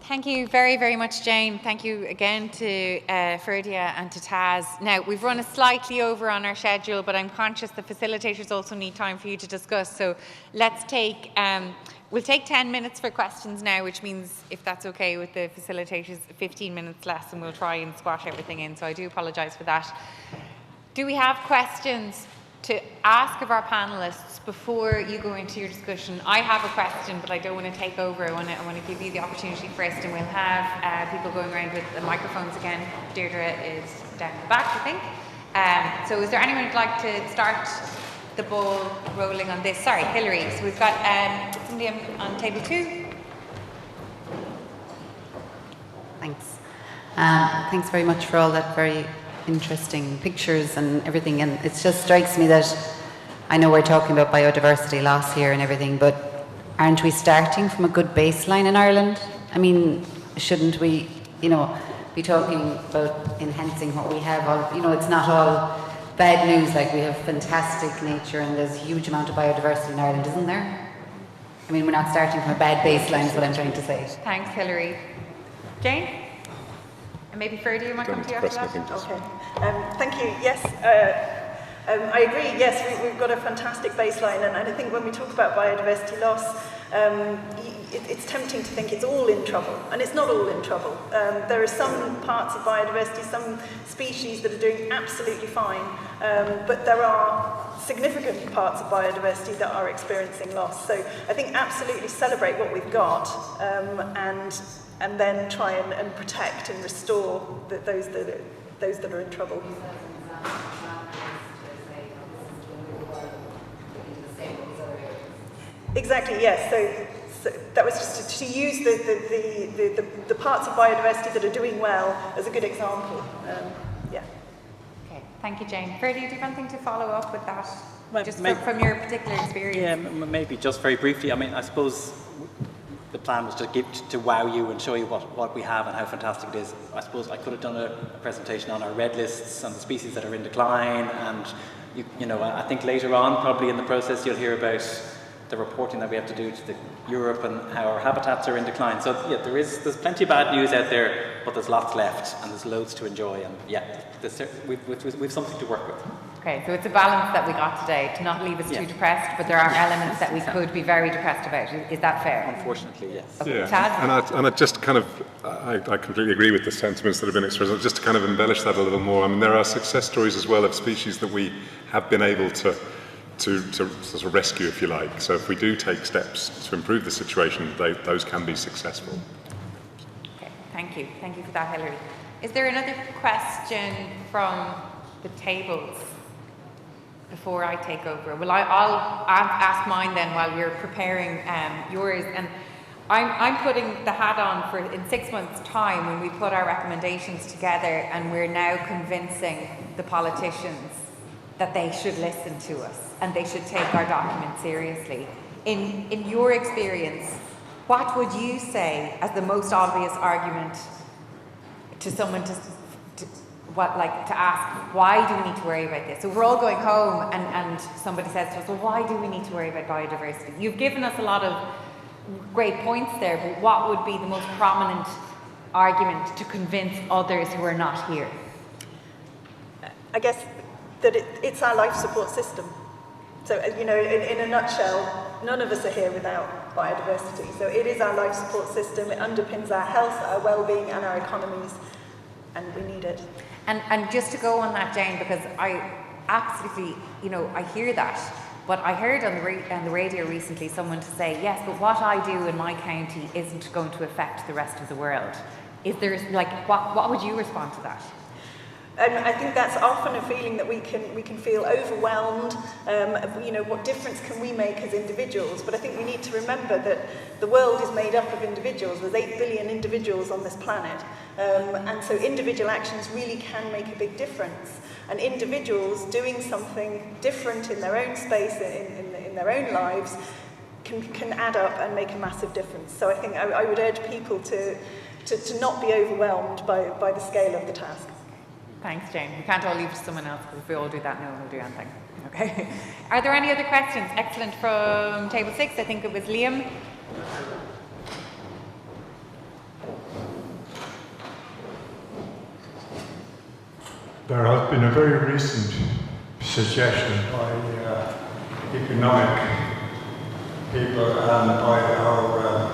Thank you very, very much, Jane. Thank you again to Ferdia and to Taz. Now, we've run slightly over on our schedule, but I'm conscious the facilitators also need time for you to discuss. So let's take, we'll take 10 minutes for questions now, which means, if that's okay with the facilitators, 15 minutes less, and we'll try and squash everything in. So I do apologise for that. Do we have questions to ask of our panellists before you go into your discussion? I have a question, but I don't want to take over. I want to give you the opportunity first, and we'll have people going around with the microphones again. Deirdre is down the back, I think. So is there anyone who'd like to start the ball rolling on this? Sorry, Hilary. So we've got somebody on table 2. Thanks. Thanks very much for all that very interesting pictures and everything, and it just strikes me that I know we're talking about biodiversity loss here and everything, but aren't we starting from a good baseline in Ireland? I mean, shouldn't we, be talking about enhancing what we have? It's not all bad news. Like, we have fantastic nature and there's a huge amount of biodiversity in Ireland, isn't there? I mean, we're not starting from a bad baseline, is what I'm trying to say. Thanks, Hilary. Jane? And maybe Ferdia, you might come to you after that? Okay. Thank you. Yes, I agree. Yes, we've got a fantastic baseline, and I think when we talk about biodiversity loss, it's tempting to think it's all in trouble, and it's not all in trouble. There are some parts of biodiversity, some species that are doing absolutely fine, but there are significant parts of biodiversity that are experiencing loss. So I think absolutely celebrate what we've got, and then try and protect and restore those that are in trouble. Exactly, yes. So that was just to use the parts of biodiversity that are doing well as a good example. Yeah. Okay, thank you, Jane. Ferdia, do you have anything to follow up with that? Well, just from your particular experience? Yeah, maybe just very briefly. I mean, I suppose the plan was to wow you and show you what we have and how fantastic it is. I suppose I could have done a presentation on our red lists and the species that are in decline, and I think later on, probably in the process, you'll hear about the reporting that we have to do to Europe and how our habitats are in decline. So yeah, there's plenty of bad news out there, but there's lots left and there's loads to enjoy, and yeah, we've something to work with. Okay, so it's a balance that we got today, to not leave us too depressed, but there are elements that we could be very depressed about. Is that fair? Unfortunately, yes. Okay. Yeah, and I just kind of, I completely agree with the sentiments that have been expressed. Just to kind of embellish that a little more, I mean, there are success stories as well of species that we have been able to sort of rescue, if you like. So if we do take steps to improve the situation, those can be successful. Okay, thank you. Thank you for that, Hilary. Is there another question from the tables before I take over? Well, I'll ask mine then while we're preparing yours. And I'm putting the hat on for in 6 months' time when we put our recommendations together, and we're now convincing the politicians that they should listen to us and they should take our document seriously. In your experience, what would you say as the most obvious argument to someone to ask, why do we need to worry about this? So we're all going home and somebody says to us, well, why do we need to worry about biodiversity? You've given us a lot of great points there, but what would be the most prominent argument to convince others who are not here? I guess that it's our life support system. So, in a nutshell, none of us are here without biodiversity. So it is our life support system. It underpins our health, our well-being, and our economies, and we need it. And just to go on that, Jane, because I absolutely, I hear that, but I heard on the radio recently someone to say, yes, but what I do in my county isn't going to affect the rest of the world. Is there, what would you respond to that? I think that's often a feeling that we can feel overwhelmed. What difference can we make as individuals? But I think we need to remember that the world is made up of individuals. There's 8 billion individuals on this planet. And so individual actions really can make a big difference. And individuals doing something different in their own space, in their own lives, can add up and make a massive difference. So I think I would urge people to not be overwhelmed by the scale of the task. Thanks, Jane. We can't all leave it to someone else, because if we all do that, no one will do anything. Okay. Are there any other questions? Excellent. From table 6, I think it was Liam. There has been a very recent suggestion by economic people and by our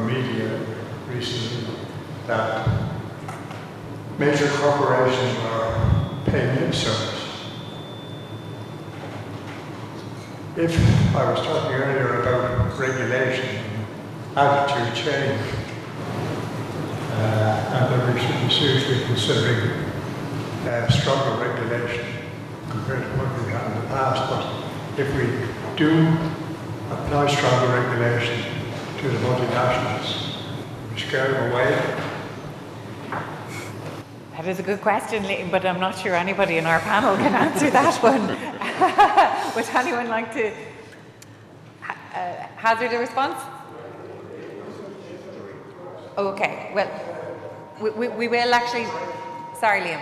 media recently that major corporations are paying lip service. If I was talking earlier about regulation, attitude change, and that we should be seriously considering stronger regulation compared to what we had in the past. But if we do apply stronger regulation to the multinationals, we scare them away. That is a good question, Liam, but I'm not sure anybody in our panel can answer that one. Would anyone like to hazard a response? Okay, well, we will actually... Sorry, Liam.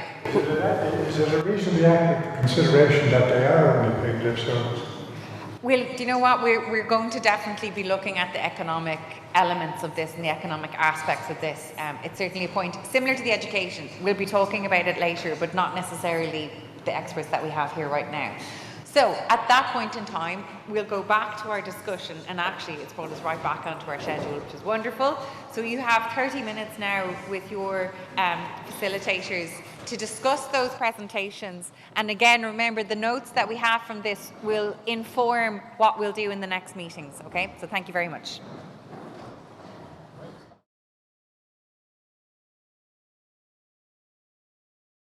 Is it a reasonably accurate consideration that they are only paying lip service? Well, do you know what? We're going to definitely be looking at the economic elements of this and the economic aspects of this. It's certainly a point similar to the education. We'll be talking about it later, but not necessarily the experts that we have here right now. So at that point in time, we'll go back to our discussion, and actually it's brought us right back onto our schedule, which is wonderful. So you have 30 minutes now with your facilitators to discuss those presentations. And again, remember, the notes that we have from this will inform what we'll do in the next meetings, okay? So thank you very much.